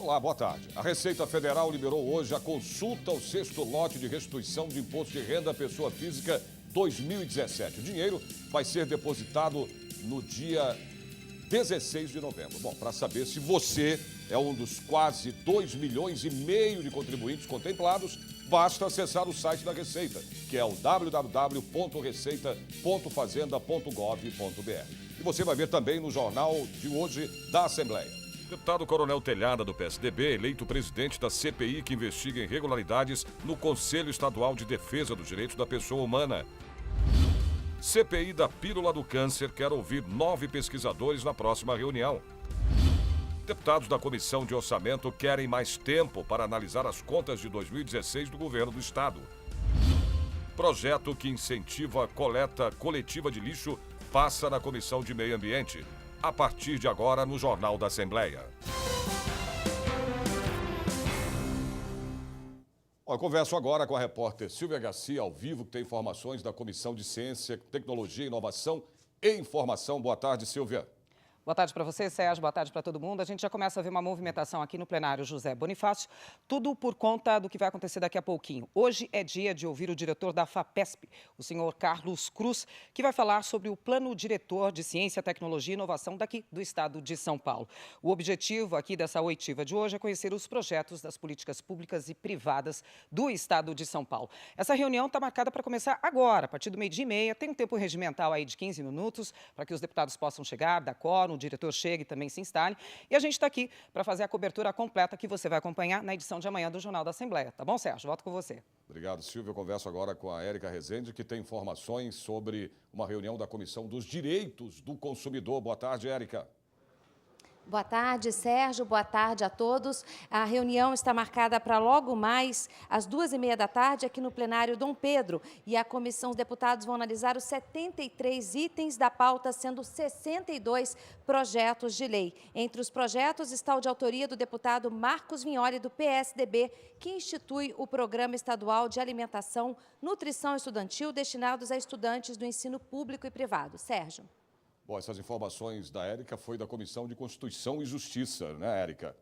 Olá, boa tarde. A Receita Federal liberou hoje a consulta ao sexto lote de restituição de imposto de renda à pessoa física 2017. O dinheiro vai ser depositado no dia 16 de novembro. Bom, para saber se você é um dos quase 2,5 milhões de contribuintes contemplados, basta acessar o site da Receita, que é o www.receita.fazenda.gov.br. E você vai ver também no jornal de hoje da Assembleia. Deputado Coronel Telhada, do PSDB, eleito presidente da CPI que investiga irregularidades no Conselho Estadual de Defesa dos Direitos da Pessoa Humana. CPI da Pílula do Câncer quer ouvir 9 pesquisadores na próxima reunião. Deputados da Comissão de Orçamento querem mais tempo para analisar as contas de 2016 do governo do estado. Projeto que incentiva a coleta coletiva de lixo passa na Comissão de Meio Ambiente. A partir de agora, no Jornal da Assembleia. Eu converso agora com a repórter Silvia Garcia, ao vivo, que tem informações da Comissão de Ciência, Tecnologia, Inovação e Informação. Boa tarde, Silvia. Boa tarde para você, Sérgio. Boa tarde para todo mundo. A gente já começa a ver uma movimentação aqui no plenário José Bonifácio, tudo por conta do que vai acontecer daqui a pouquinho. Hoje é dia de ouvir o diretor da FAPESP, o senhor Carlos Cruz, que vai falar sobre o Plano Diretor de Ciência, Tecnologia e Inovação daqui do estado de São Paulo. O objetivo aqui dessa oitiva de hoje é conhecer os projetos das políticas públicas e privadas do estado de São Paulo. Essa reunião está marcada para começar agora, a partir do 12h30. Tem um tempo regimental aí de 15 minutos para que os deputados possam chegar, dar quórum, o diretor chegue e também se instale. E a gente está aqui para fazer a cobertura completa que você vai acompanhar na edição de amanhã do Jornal da Assembleia. Tá bom, Sérgio? Volto com você. Obrigado, Silvio. Eu converso agora com a Érica Rezende, que tem informações sobre uma reunião da Comissão dos Direitos do Consumidor. Boa tarde, Érica. Boa tarde, Sérgio. Boa tarde a todos. A reunião está marcada para logo mais, às 2h30 da tarde, aqui no plenário Dom Pedro. E a comissão, os deputados vão analisar os 73 itens da pauta, sendo 62 projetos de lei. Entre os projetos está o de autoria do deputado Marcos Vignoli, do PSDB, que institui o Programa Estadual de Alimentação, Nutrição Estudantil, destinados a estudantes do ensino público e privado. Sérgio. Bom, essas informações da Érica foi da Comissão de Constituição e Justiça, né, Érica?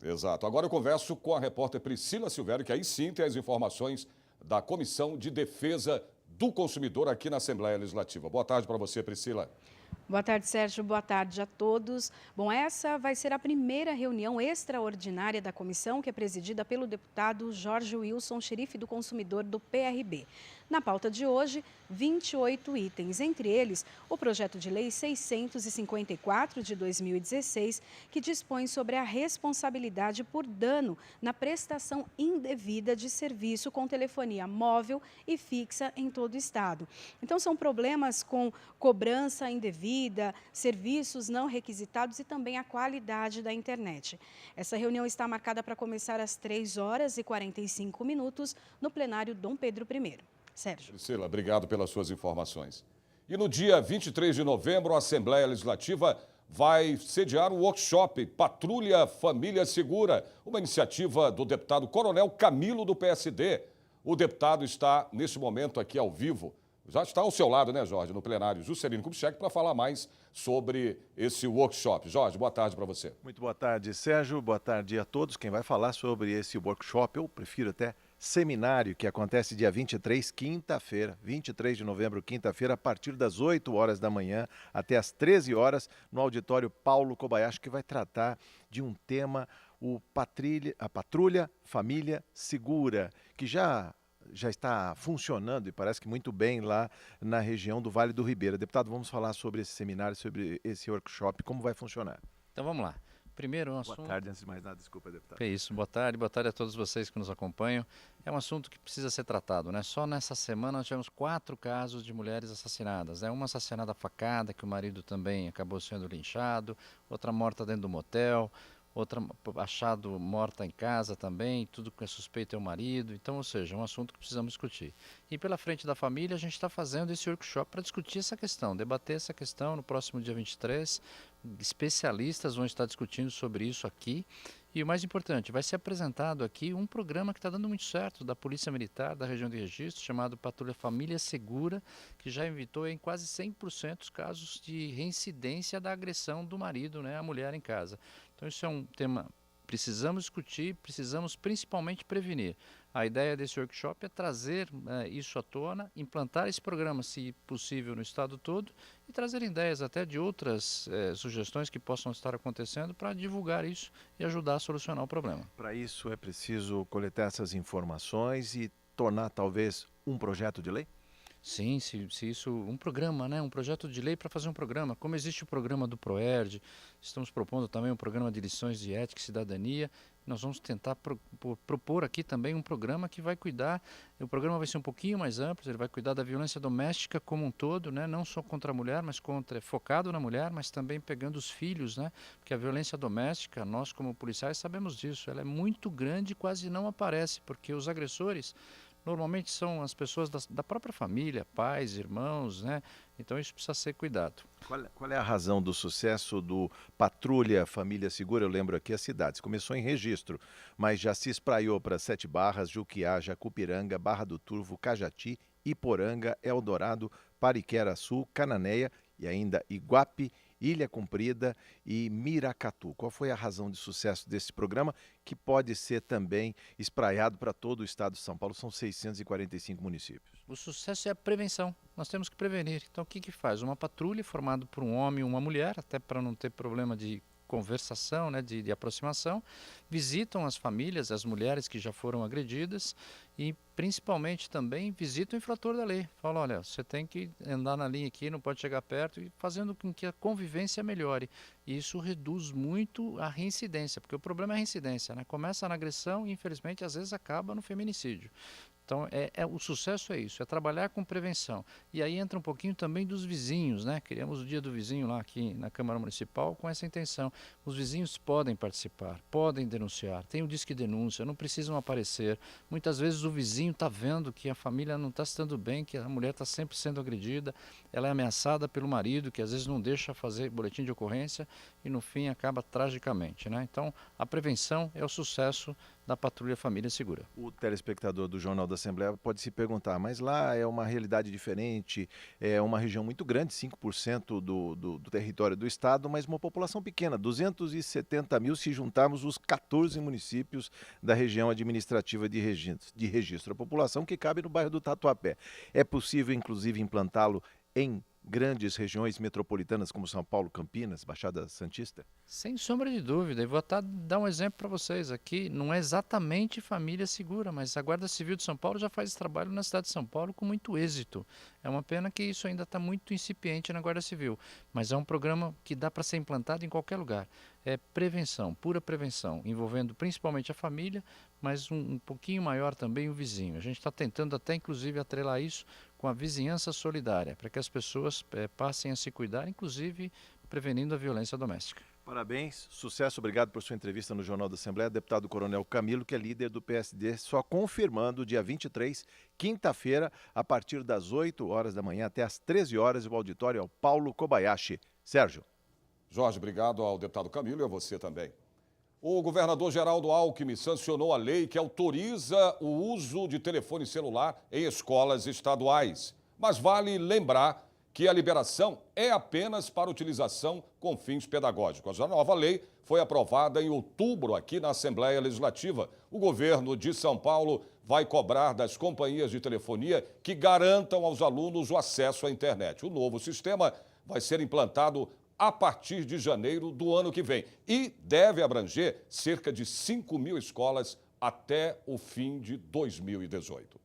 Exato. Agora eu converso com a repórter Priscila Silvério, que aí sim tem as informações da Comissão de Defesa do Consumidor aqui na Assembleia Legislativa. Boa tarde para você, Priscila. Boa tarde, Sérgio. Boa tarde a todos. Bom, essa vai ser a primeira reunião extraordinária da comissão, que é presidida pelo deputado Jorge Wilson, xerife do consumidor do PRB. Na pauta de hoje, 28 itens, entre eles o projeto de lei 654 de 2016, que dispõe sobre a responsabilidade por dano na prestação indevida de serviço com telefonia móvel e fixa em todo o estado. Então, são problemas com cobrança indevida, serviços não requisitados e também a qualidade da internet. Essa reunião está marcada para começar às 3h45 no plenário Dom Pedro I. Sérgio. Priscila, obrigado pelas suas informações. E no dia 23 de novembro, a Assembleia Legislativa vai sediar um workshop Patrulha Família Segura, uma iniciativa do deputado Coronel Camilo, do PSD. O deputado está, nesse momento, aqui ao vivo. Já está ao seu lado, né, Jorge, no plenário Juscelino Kubitschek, para falar mais sobre esse workshop. Jorge, boa tarde para você. Muito boa tarde, Sérgio. Boa tarde a todos. Quem vai falar sobre esse workshop, eu prefiro até seminário, que acontece dia 23, quinta-feira, 23 de novembro, quinta-feira, a partir das 8 horas da manhã até as 13 horas, no auditório Paulo Kobayashi, que vai tratar de um tema, a Patrulha Família Segura, que já está funcionando e parece que muito bem lá na região do Vale do Ribeira. Deputado, vamos falar sobre esse seminário, sobre esse workshop, como vai funcionar. Então vamos lá. Primeiro, um assunto... Boa tarde, antes de mais nada, desculpa, deputado. É isso, boa tarde a todos vocês que nos acompanham. É um assunto que precisa ser tratado, né? Só nessa semana nós tivemos 4 casos de mulheres assassinadas, né? Uma assassinada a facada, que o marido também acabou sendo linchado, outra morta dentro do motel, outra achado morta em casa também, tudo que é suspeito é o marido. Então, ou seja, é um assunto que precisamos discutir. E pela frente da família, a gente está fazendo esse workshop para discutir essa questão, debater essa questão no próximo dia 23. Especialistas vão estar discutindo sobre isso aqui. E o mais importante, vai ser apresentado aqui um programa que está dando muito certo, da Polícia Militar, da região de registro, chamado Patrulha Família Segura, que já evitou em quase 100% os casos de reincidência da agressão do marido, né, à mulher em casa. Então isso é um tema precisamos discutir, precisamos principalmente prevenir. A ideia desse workshop é trazer isso à tona, implantar esse programa, se possível, no estado todo e trazer ideias até de outras sugestões que possam estar acontecendo para divulgar isso e ajudar a solucionar o problema. Para isso é preciso coletar essas informações e tornar talvez um projeto de lei? Sim, se isso, um programa, né? Um projeto de lei para fazer um programa. Como existe o programa do PROERD, estamos propondo também um programa de lições de ética e cidadania. Nós vamos tentar propor aqui também um programa que vai cuidar, o programa vai ser um pouquinho mais amplo, ele vai cuidar da violência doméstica como um todo, né? Não só contra a mulher, mas focado na mulher, mas também pegando os filhos, né? Porque a violência doméstica, nós como policiais sabemos disso, ela é muito grande e quase não aparece, porque os agressores normalmente são as pessoas da própria família, pais, irmãos, né? Então isso precisa ser cuidado. Qual é a razão do sucesso do Patrulha Família Segura? Eu lembro aqui as cidades. Começou em Registro, mas já se espraiou para Sete Barras, Juquiá, Jacupiranga, Barra do Turvo, Cajati, Iporanga, Eldorado, Pariquera-Sul, Cananéia e ainda Iguape, Ilha Comprida e Miracatu. Qual foi a razão de sucesso desse programa, que pode ser também espraiado para todo o estado de São Paulo? São 645 municípios. O sucesso é a prevenção. Nós temos que prevenir. Então o que faz? Uma patrulha formada por um homem e uma mulher, até para não ter problema de conversação, né, de aproximação, visitam as famílias, as mulheres que já foram agredidas e principalmente também visitam o infrator da lei. Falam, olha, você tem que andar na linha aqui, não pode chegar perto, e fazendo com que a convivência melhore. E isso reduz muito a reincidência, porque o problema é a reincidência, né? Começa na agressão e infelizmente às vezes acaba no feminicídio. Então, o sucesso é isso, é trabalhar com prevenção. E aí entra um pouquinho também dos vizinhos, né? Criamos o Dia do Vizinho lá aqui na Câmara Municipal com essa intenção. Os vizinhos podem participar, podem denunciar, tem o Disque Denúncia, não precisam aparecer. Muitas vezes o vizinho está vendo que a família não está se dando bem, que a mulher está sempre sendo agredida, ela é ameaçada pelo marido, que às vezes não deixa fazer boletim de ocorrência e no fim acaba tragicamente, né? Então, a prevenção é o sucesso da Patrulha Família Segura. O telespectador do Jornal da Assembleia pode se perguntar, mas lá é uma realidade diferente, é uma região muito grande, 5% do território do estado, mas uma população pequena, 270 mil se juntarmos os 14 municípios da região administrativa de registro. A população que cabe no bairro do Tatuapé. É possível, inclusive, implantá-lo em grandes regiões metropolitanas como São Paulo, Campinas, Baixada Santista? Sem sombra de dúvida, e vou até dar um exemplo para vocês aqui, não é exatamente Família Segura, mas a Guarda Civil de São Paulo já faz esse trabalho na cidade de São Paulo com muito êxito. É uma pena que isso ainda está muito incipiente na Guarda Civil, mas é um programa que dá para ser implantado em qualquer lugar. É prevenção, pura prevenção, envolvendo principalmente a família, mas um pouquinho maior também o vizinho. A gente está tentando até inclusive atrelar isso com a vizinhança solidária, para que as pessoas passem a se cuidar, inclusive prevenindo a violência doméstica. Parabéns, sucesso, obrigado por sua entrevista no Jornal da Assembleia. Deputado Coronel Camilo, que é líder do PSD, só confirmando dia 23, quinta-feira, a partir das 8 horas da manhã até as 13 horas, o auditório é o Paulo Kobayashi. Sérgio. Jorge, obrigado ao deputado Camilo e a você também. O governador Geraldo Alckmin sancionou a lei que autoriza o uso de telefone celular em escolas estaduais. Mas vale lembrar que a liberação é apenas para utilização com fins pedagógicos. A nova lei foi aprovada em outubro aqui na Assembleia Legislativa. O governo de São Paulo vai cobrar das companhias de telefonia que garantam aos alunos o acesso à internet. O novo sistema vai ser implantado a partir de janeiro do ano que vem e deve abranger cerca de 5 mil escolas até o fim de 2018.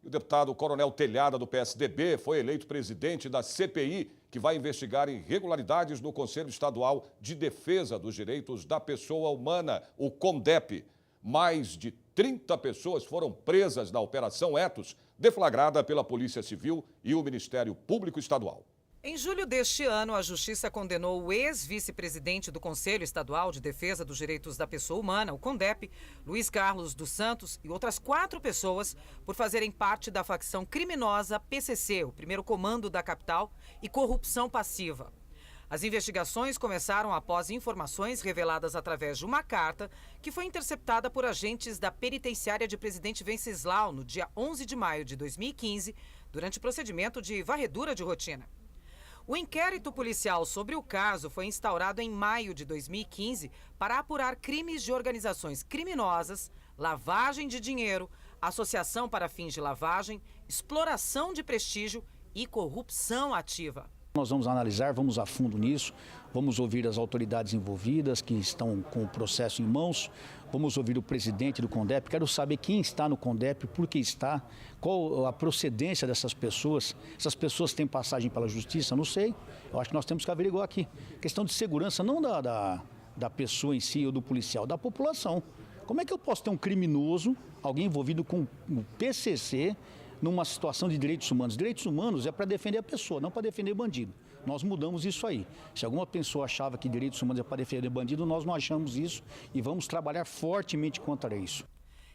O deputado Coronel Telhada, do PSDB, foi eleito presidente da CPI, que vai investigar irregularidades no Conselho Estadual de Defesa dos Direitos da Pessoa Humana, o CONDEP. Mais de 30 pessoas foram presas na Operação Etos, deflagrada pela Polícia Civil e o Ministério Público Estadual. Em julho deste ano, a Justiça condenou o ex-vice-presidente do Conselho Estadual de Defesa dos Direitos da Pessoa Humana, o CONDEP, Luiz Carlos dos Santos, e outras 4 pessoas por fazerem parte da facção criminosa PCC, o primeiro comando da capital, e corrupção passiva. As investigações começaram após informações reveladas através de uma carta que foi interceptada por agentes da penitenciária de Presidente Venceslau no dia 11 de maio de 2015, durante o procedimento de varredura de rotina. O inquérito policial sobre o caso foi instaurado em maio de 2015 para apurar crimes de organizações criminosas, lavagem de dinheiro, associação para fins de lavagem, exploração de prestígio e corrupção ativa. Nós vamos analisar, vamos a fundo nisso, vamos ouvir as autoridades envolvidas que estão com o processo em mãos, vamos ouvir o presidente do CONDEP, quero saber quem está no CONDEP, por que está, qual a procedência dessas pessoas, essas pessoas têm passagem pela justiça, não sei, eu acho que nós temos que averiguar aqui. Questão de segurança não da pessoa em si ou do policial, da população. Como é que eu posso ter um criminoso, alguém envolvido com o PCC, numa situação de direitos humanos? Direitos humanos é para defender a pessoa, não para defender bandido. Nós mudamos isso aí. Se alguma pessoa achava que direitos humanos é para defender bandido, nós não achamos isso e vamos trabalhar fortemente contra isso.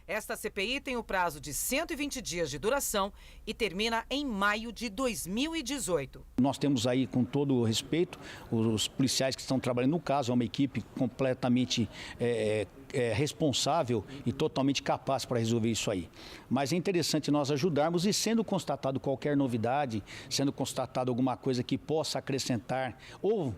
Esta CPI tem o prazo de 120 dias de duração e termina em maio de 2018. Nós temos aí, com todo o respeito, os policiais que estão trabalhando no caso, é uma equipe completamente responsável e totalmente capaz para resolver isso aí. Mas é interessante nós ajudarmos e, sendo constatado qualquer novidade, sendo constatado alguma coisa que possa acrescentar ou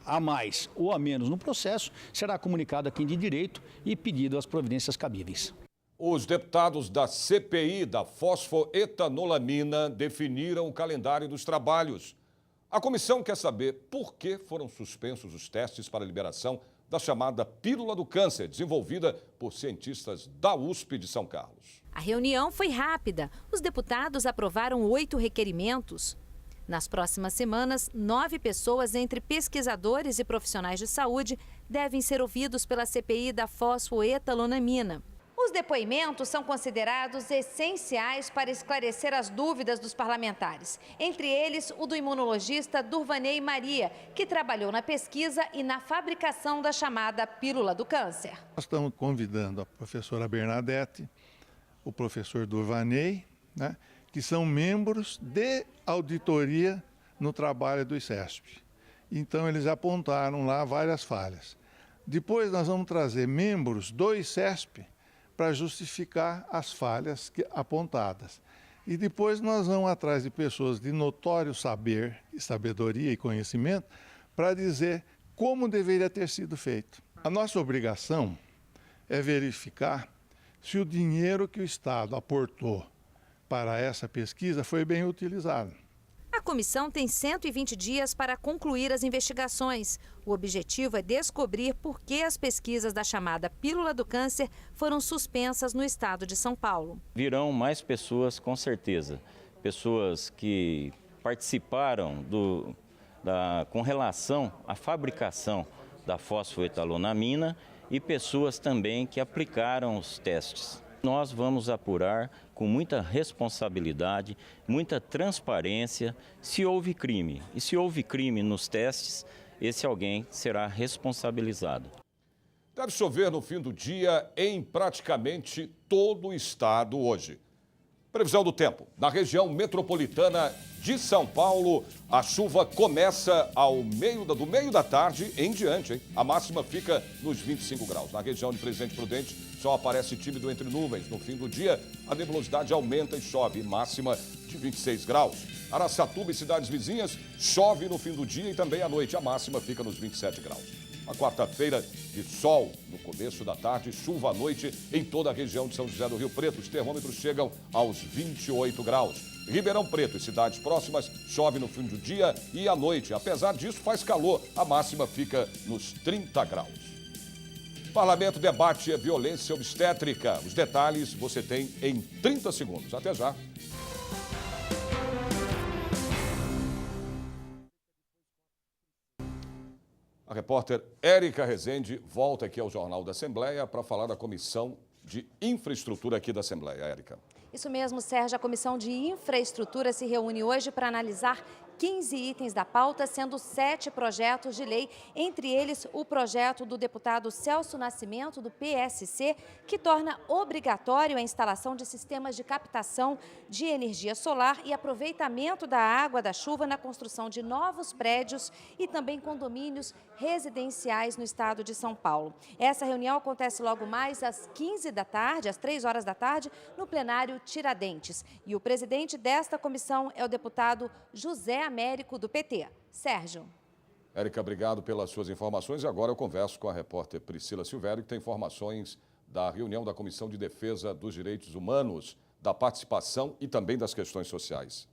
a mais ou a menos no processo, será comunicado a quem de direito e pedido as providências cabíveis. Os deputados da CPI da fosfoetanolamina definiram o calendário dos trabalhos. A comissão quer saber por que foram suspensos os testes para a liberação da chamada pílula do câncer, desenvolvida por cientistas da USP de São Carlos. A reunião foi rápida. Os deputados aprovaram 8 requerimentos. Nas próximas semanas, 9 pessoas, entre pesquisadores e profissionais de saúde, devem ser ouvidos pela CPI da fosfoetanolamina. Os depoimentos são considerados essenciais para esclarecer as dúvidas dos parlamentares. Entre eles, o do imunologista Durvanei Maria, que trabalhou na pesquisa e na fabricação da chamada pílula do câncer. Nós estamos convidando a professora Bernadette, o professor Durvanei, que são membros de auditoria no trabalho do ICESP. Então, eles apontaram lá várias falhas. Depois, nós vamos trazer membros do ICESP para justificar as falhas apontadas. E depois nós vamos atrás de pessoas de notório saber, sabedoria e conhecimento para dizer como deveria ter sido feito. A nossa obrigação é verificar se o dinheiro que o Estado aportou para essa pesquisa foi bem utilizado. A comissão tem 120 dias para concluir as investigações. O objetivo é descobrir por que as pesquisas da chamada pílula do câncer foram suspensas no estado de São Paulo. Virão mais pessoas, com certeza. Pessoas que participaram com relação à fabricação da fosfoetanolamina e pessoas também que aplicaram os testes. Nós vamos apurar com muita responsabilidade, muita transparência, se houve crime. E se houve crime nos testes, esse alguém será responsabilizado. Deve chover no fim do dia em praticamente todo o estado hoje. Previsão do tempo. Na região metropolitana de São Paulo, a chuva começa do meio da tarde em diante, hein? A máxima fica nos 25 graus. Na região de Presidente Prudente, sol aparece tímido entre nuvens. No fim do dia, a nebulosidade aumenta e chove, máxima de 26 graus. Araçatuba e cidades vizinhas, chove no fim do dia e também à noite. A máxima fica nos 27 graus. Uma quarta-feira de sol no começo da tarde, chuva à noite em toda a região de São José do Rio Preto. Os termômetros chegam aos 28 graus. Ribeirão Preto e cidades próximas, chove no fim do dia e à noite. Apesar disso, faz calor. A máxima fica nos 30 graus. O Parlamento debate a violência obstétrica. Os detalhes você tem em 30 segundos. Até já. A repórter Érica Rezende volta aqui ao Jornal da Assembleia para falar da Comissão de Infraestrutura aqui da Assembleia. Érica. Isso mesmo, Sérgio. A Comissão de Infraestrutura se reúne hoje para analisar 15 itens da pauta, sendo 7 projetos de lei, entre eles o projeto do deputado Celso Nascimento, do PSC, que torna obrigatório a instalação de sistemas de captação de energia solar e aproveitamento da água da chuva na construção de novos prédios e também condomínios residenciais no estado de São Paulo. Essa reunião acontece logo mais às 15 da tarde, às 3 horas da tarde, no plenário Tiradentes. E o presidente desta comissão é o deputado José Américo, do PT. Sérgio. Érica, obrigado pelas suas informações. E agora eu converso com a repórter Priscila Silvério, que tem informações da reunião da Comissão de Defesa dos Direitos Humanos, da participação e também das questões sociais.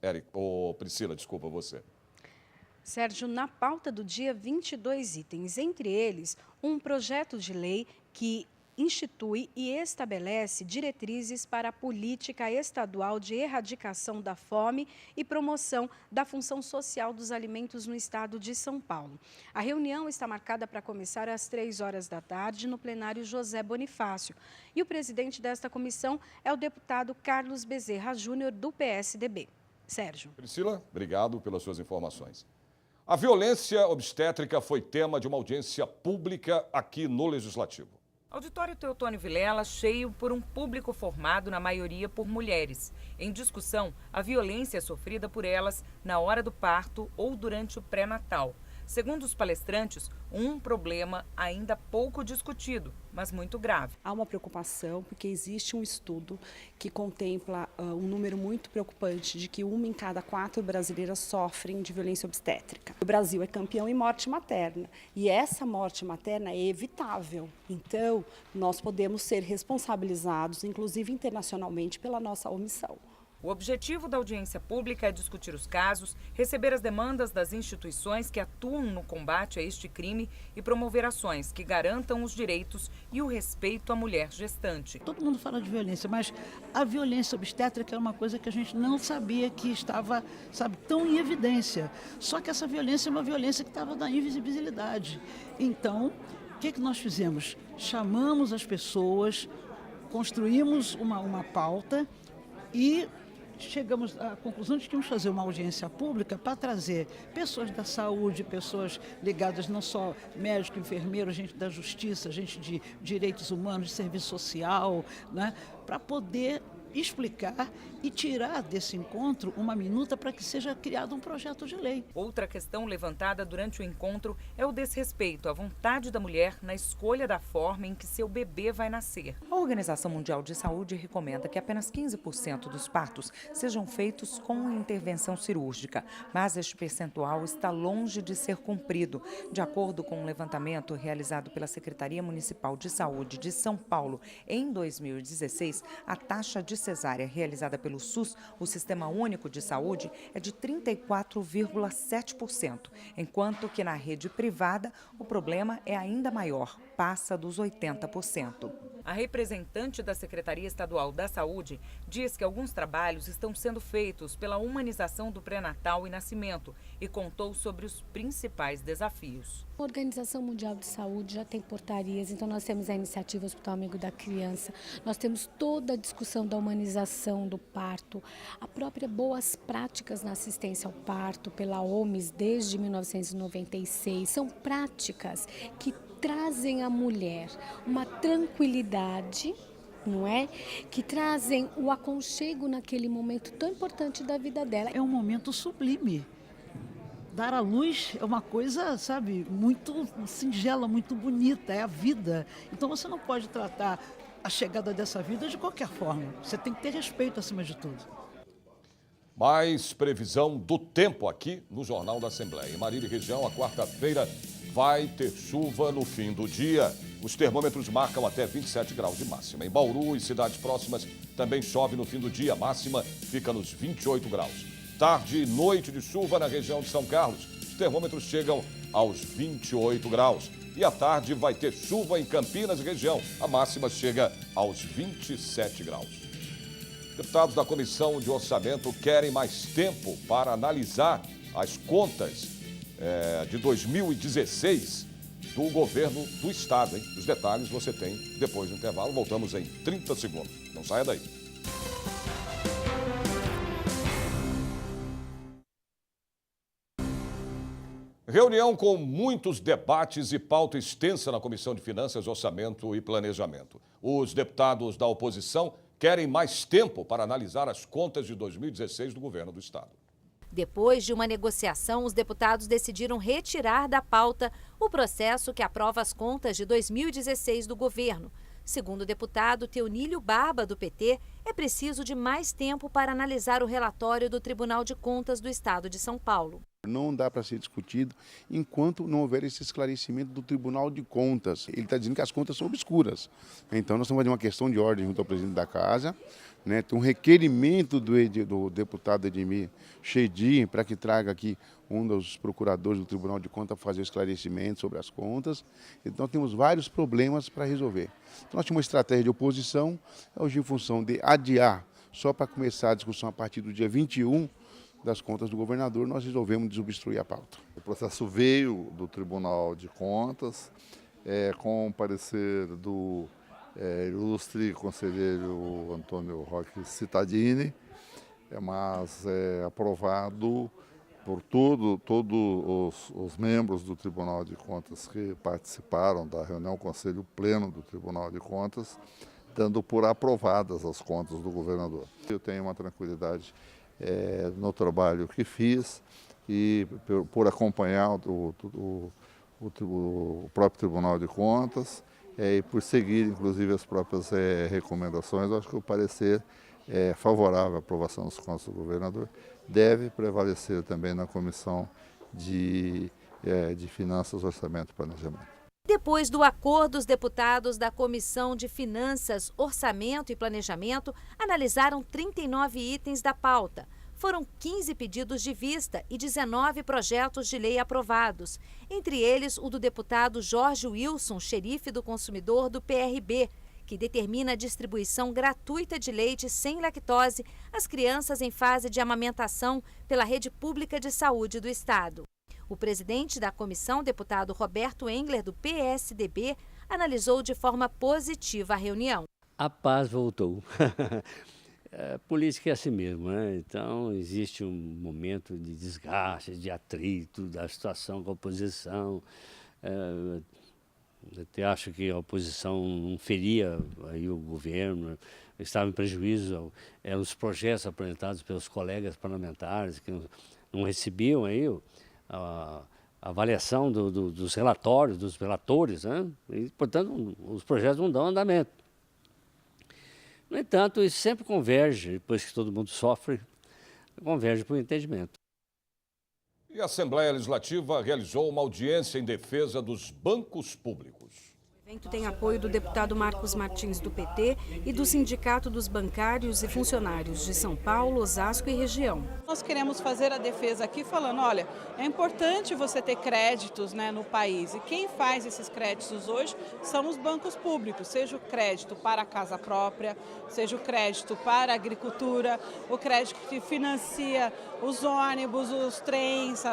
Priscila, desculpa você. Sérgio, na pauta do dia, 22 itens, entre eles um projeto de lei que institui e estabelece diretrizes para a política estadual de erradicação da fome e promoção da função social dos alimentos no estado de São Paulo. A reunião está marcada para começar às 15h no plenário José Bonifácio. E o presidente desta comissão é o deputado Carlos Bezerra Júnior, do PSDB. Sérgio. Priscila, obrigado pelas suas informações. A violência obstétrica foi tema de uma audiência pública aqui no Legislativo. Auditório Teotônio Vilela cheio por um público formado na maioria por mulheres. Em discussão, a violência sofrida por elas na hora do parto ou durante o pré-natal. Segundo os palestrantes, um problema ainda pouco discutido, mas muito grave. Há uma preocupação porque existe um estudo que contempla um número muito preocupante de que 1 em cada 4 brasileiras sofrem de violência obstétrica. O Brasil é campeão em morte materna e essa morte materna é evitável. Então, nós podemos ser responsabilizados, inclusive internacionalmente, pela nossa omissão. O objetivo da audiência pública é discutir os casos, receber as demandas das instituições que atuam no combate a este crime e promover ações que garantam os direitos e o respeito à mulher gestante. Todo mundo fala de violência, mas a violência obstétrica é uma coisa que a gente não sabia que estava, tão em evidência. Só que essa violência é uma violência que estava na invisibilidade. Então, o que nós fizemos? Chamamos as pessoas, construímos uma pauta e chegamos à conclusão de que íamos fazer uma audiência pública para trazer pessoas da saúde, pessoas ligadas não só médico, enfermeiro, gente da justiça, gente de direitos humanos, de serviço social, né, para poder explicar e tirar desse encontro uma minuta para que seja criado um projeto de lei. Outra questão levantada durante o encontro é o desrespeito à vontade da mulher na escolha da forma em que seu bebê vai nascer. A Organização Mundial de Saúde recomenda que apenas 15% dos partos sejam feitos com intervenção cirúrgica, mas este percentual está longe de ser cumprido. De acordo com um levantamento realizado pela Secretaria Municipal de Saúde de São Paulo, em 2016, a taxa de cesárea realizada pelo SUS, o Sistema Único de Saúde, é de 34,7%, enquanto que na rede privada o problema é ainda maior, passa dos 80%. A representante da Secretaria Estadual da Saúde diz que alguns trabalhos estão sendo feitos pela humanização do pré-natal e nascimento e contou sobre os principais desafios. A Organização Mundial de Saúde já tem portarias, então nós temos a iniciativa Hospital Amigo da Criança, nós temos toda a discussão da humanização do parto, a própria boas práticas na assistência ao parto pela OMS desde 1996, são práticas que trazem à mulher uma tranquilidade, não é? Que trazem o aconchego naquele momento tão importante da vida dela. É um momento sublime. Dar à luz é uma coisa, muito singela, muito bonita, é a vida. Então você não pode tratar a chegada dessa vida de qualquer forma. Você tem que ter respeito acima de tudo. Mais previsão do tempo aqui no Jornal da Assembleia. Em Marília e região, a quarta-feira vai ter chuva no fim do dia. Os termômetros marcam até 27 graus de máxima. Em Bauru e cidades próximas também chove no fim do dia. A máxima fica nos 28 graus. Tarde e noite de chuva na região de São Carlos. Os termômetros chegam aos 28 graus. E à tarde vai ter chuva em Campinas e região. A máxima chega aos 27 graus. Deputados da Comissão de Orçamento querem mais tempo para analisar as contas de 2016 do governo do Estado, hein? Os detalhes você tem depois do intervalo. Voltamos em 30 segundos. Não saia daí. Reunião com muitos debates e pauta extensa na Comissão de Finanças, Orçamento e Planejamento. Os deputados da oposição querem mais tempo para analisar as contas de 2016 do governo do Estado. Depois de uma negociação, os deputados decidiram retirar da pauta o processo que aprova as contas de 2016 do governo. Segundo o deputado Teonílio Barba, do PT, é preciso de mais tempo para analisar o relatório do Tribunal de Contas do Estado de São Paulo. Não dá para ser discutido enquanto não houver esse esclarecimento do Tribunal de Contas. Ele está dizendo que as contas são obscuras. Então nós estamos fazendo uma questão de ordem junto ao presidente da Casa, né? Tem um requerimento do deputado Edmir Chedi para que traga aqui um dos procuradores do Tribunal de Contas para fazer o esclarecimento sobre as contas. Então temos vários problemas para resolver. Então nós tínhamos uma estratégia de oposição, hoje em função de adiar, só para começar a discussão a partir do dia 21, das contas do governador, nós resolvemos desobstruir a pauta. O processo veio do Tribunal de Contas, com o parecer do ilustre conselheiro Antônio Roque Cittadini, mas aprovado por todos os membros do Tribunal de Contas que participaram da reunião Conselho Pleno do Tribunal de Contas, dando por aprovadas as contas do governador. Eu tenho uma tranquilidade no trabalho que fiz e por acompanhar o próprio Tribunal de Contas e por seguir, inclusive, as próprias recomendações. Acho que o parecer favorável à aprovação das contas do governador deve prevalecer também na Comissão de Finanças, Orçamento e Planejamento. Depois do acordo, os deputados da Comissão de Finanças, Orçamento e Planejamento analisaram 39 itens da pauta. Foram 15 pedidos de vista e 19 projetos de lei aprovados, entre eles o do deputado Jorge Wilson, xerife do consumidor do PRB, que determina a distribuição gratuita de leite sem lactose às crianças em fase de amamentação pela rede pública de saúde do Estado. O presidente da comissão, deputado Roberto Engler, do PSDB, analisou de forma positiva a reunião. A paz voltou. Política é assim mesmo, né? Então existe um momento de desgaste, de atrito da situação com a oposição. Eu até acho que a oposição não feria aí o governo, estava em prejuízo os projetos apresentados pelos colegas parlamentares que não recebiam aí a avaliação dos relatórios, dos relatores, né? E, portanto, os projetos não dão andamento. No entanto, isso sempre converge, depois que todo mundo sofre, converge para o entendimento. E a Assembleia Legislativa realizou uma audiência em defesa dos bancos públicos. O evento tem apoio do deputado Marcos Martins, do PT, e do Sindicato dos Bancários e Funcionários de São Paulo, Osasco e região. Nós queremos fazer a defesa aqui falando, olha, é importante você ter créditos, né, no país. E quem faz esses créditos hoje são os bancos públicos, seja o crédito para a casa própria, seja o crédito para a agricultura, o crédito que financia os ônibus, os trens,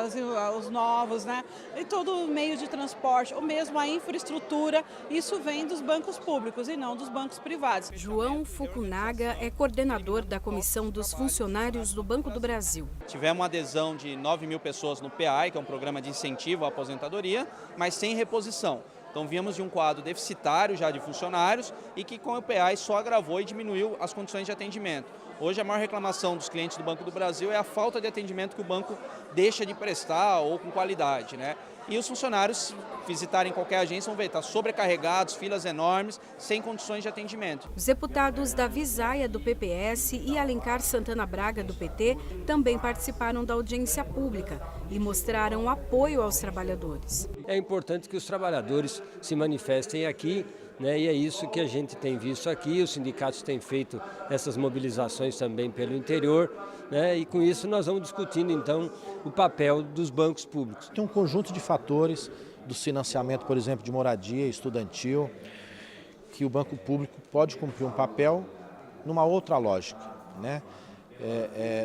os novos, né, e todo o meio de transporte, ou mesmo a infraestrutura. Isso vem dos bancos públicos e não dos bancos privados. João Fukunaga é coordenador da Comissão dos Funcionários do Banco do Brasil. Tivemos uma adesão de 9 mil pessoas no PAI, que é um programa de incentivo à aposentadoria, mas sem reposição. Então víamos de um quadro deficitário já de funcionários e que com o PAI só agravou e diminuiu as condições de atendimento. Hoje a maior reclamação dos clientes do Banco do Brasil é a falta de atendimento que o banco deixa de prestar ou com qualidade, né? E os funcionários visitarem qualquer agência vão ver, está sobrecarregados, filas enormes, sem condições de atendimento. Os deputados Davi Zaia, do PPS, e Alencar Santana Braga, do PT, também participaram da audiência pública e mostraram apoio aos trabalhadores. É importante que os trabalhadores se manifestem aqui, né, e é isso que a gente tem visto aqui. Os sindicatos têm feito essas mobilizações também pelo interior, né, e com isso nós vamos discutindo então o papel dos bancos públicos. Tem um conjunto de fatores do financiamento, por exemplo, de moradia estudantil, que o banco público pode cumprir um papel numa outra lógica, né?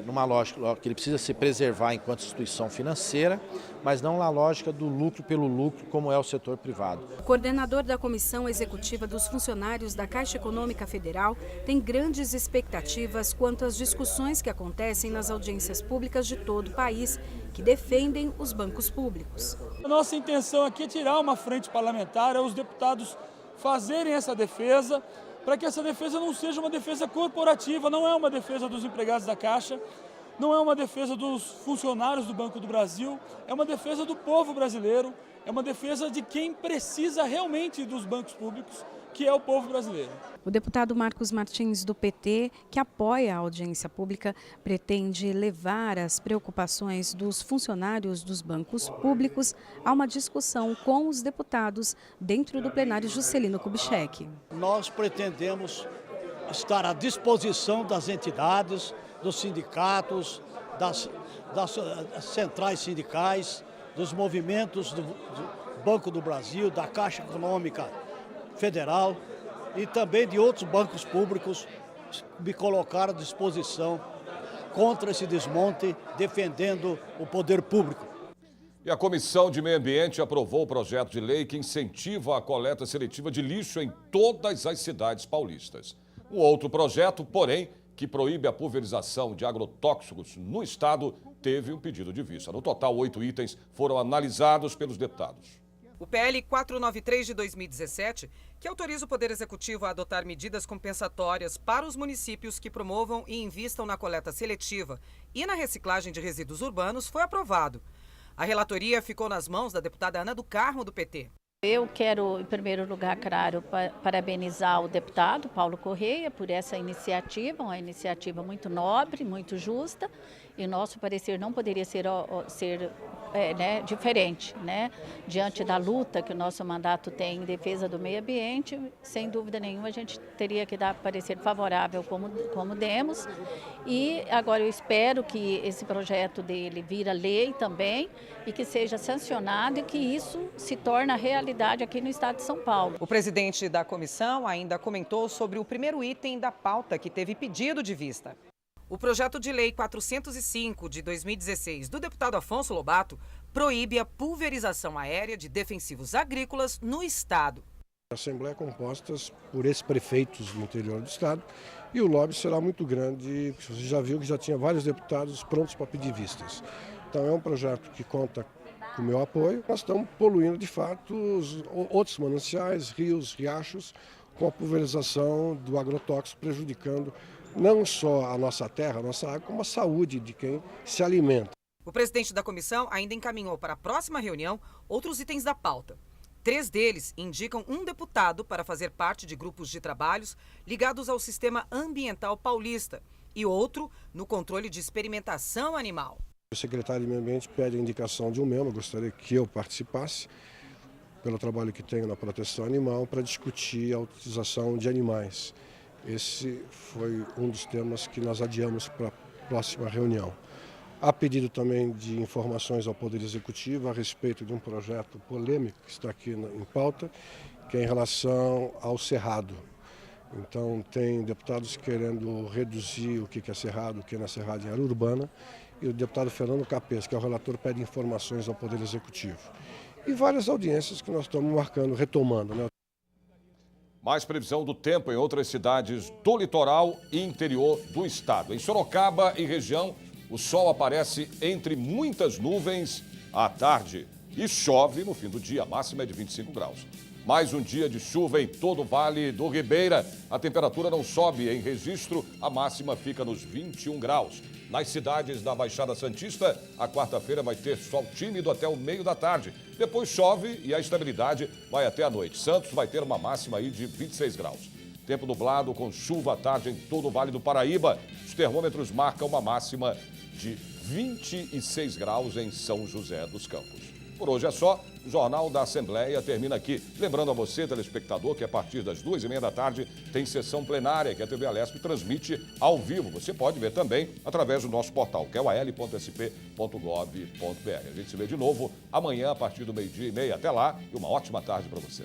Numa lógica que ele precisa se preservar enquanto instituição financeira, mas não na lógica do lucro pelo lucro, como é o setor privado. O coordenador da Comissão Executiva dos Funcionários da Caixa Econômica Federal tem grandes expectativas quanto às discussões que acontecem nas audiências públicas de todo o país, que defendem os bancos públicos. A nossa intenção aqui é tirar uma frente parlamentar, é os deputados fazerem essa defesa, para que essa defesa não seja uma defesa corporativa, não é uma defesa dos empregados da Caixa, não é uma defesa dos funcionários do Banco do Brasil, é uma defesa do povo brasileiro, é uma defesa de quem precisa realmente dos bancos públicos, que é o povo brasileiro. O deputado Marcos Martins, do PT, que apoia a audiência pública, pretende levar as preocupações dos funcionários dos bancos públicos a uma discussão com os deputados dentro do plenário Juscelino Kubitschek. Nós pretendemos estar à disposição das entidades, dos sindicatos, das centrais sindicais, dos movimentos do Banco do Brasil, da Caixa Econômica Federal e também de outros bancos públicos, me colocar à disposição contra esse desmonte, defendendo o poder público. E a Comissão de Meio Ambiente aprovou o projeto de lei que incentiva a coleta seletiva de lixo em todas as cidades paulistas. O outro projeto, porém, que proíbe a pulverização de agrotóxicos no estado, teve um pedido de vista. No total, 8 itens foram analisados pelos deputados. O PL 493 de 2017, que autoriza o Poder Executivo a adotar medidas compensatórias para os municípios que promovam e invistam na coleta seletiva e na reciclagem de resíduos urbanos, foi aprovado. A relatoria ficou nas mãos da deputada Ana do Carmo, do PT. Eu quero, em primeiro lugar, claro, parabenizar o deputado Paulo Correia por essa iniciativa, uma iniciativa muito nobre, muito justa, e nosso parecer não poderia ser diferente, né? Diante da luta que o nosso mandato tem em defesa do meio ambiente, sem dúvida nenhuma a gente teria que dar parecer favorável como demos. E agora eu espero que esse projeto dele vira lei também e que seja sancionado e que isso se torne realidade aqui no estado de São Paulo. O presidente da comissão ainda comentou sobre o primeiro item da pauta que teve pedido de vista. O projeto de lei 405 de 2016 do deputado Afonso Lobato proíbe a pulverização aérea de defensivos agrícolas no estado. A Assembleia é composta por ex-prefeitos do interior do estado e o lobby será muito grande. Você já viu que já tinha vários deputados prontos para pedir vistas. Então é um projeto que conta com o meu apoio. Nós estamos poluindo de fato os outros mananciais, rios, riachos, com a pulverização do agrotóxico, prejudicando não só a nossa terra, a nossa água, como a saúde de quem se alimenta. O presidente da comissão ainda encaminhou para a próxima reunião outros itens da pauta. 3 deles indicam um deputado para fazer parte de grupos de trabalhos ligados ao sistema ambiental paulista e outro no controle de experimentação animal. O secretário de Meio Ambiente pede a indicação de um membro, gostaria que eu participasse, pelo trabalho que tenho na proteção animal, para discutir a utilização de animais. Esse foi um dos temas que nós adiamos para a próxima reunião. Há pedido também de informações ao Poder Executivo a respeito de um projeto polêmico que está aqui em pauta, que é em relação ao cerrado. Então, tem deputados querendo reduzir o que é cerrado, o que não é cerrado em área urbana, e o deputado Fernando Capês, que é o relator, pede informações ao Poder Executivo. E várias audiências que nós estamos marcando, retomando, né? Mais previsão do tempo em outras cidades do litoral e interior do estado. Em Sorocaba e região, o sol aparece entre muitas nuvens à tarde e chove no fim do dia. A máxima é de 25 graus. Mais um dia de chuva em todo o Vale do Ribeira. A temperatura não sobe em Registro, a máxima fica nos 21 graus. Nas cidades da Baixada Santista, a quarta-feira vai ter sol tímido até o meio da tarde. Depois chove e a estabilidade vai até a noite. Santos vai ter uma máxima aí de 26 graus. Tempo nublado com chuva à tarde em todo o Vale do Paraíba. Os termômetros marcam uma máxima de 26 graus em São José dos Campos. Por hoje é só. O Jornal da Assembleia termina aqui. Lembrando a você, telespectador, que a partir das 2h30 da tarde tem sessão plenária que a TV Alesp transmite ao vivo. Você pode ver também através do nosso portal, que é o al.sp.gov.br. A gente se vê de novo amanhã a partir do 12h30. Até lá e uma ótima tarde para você.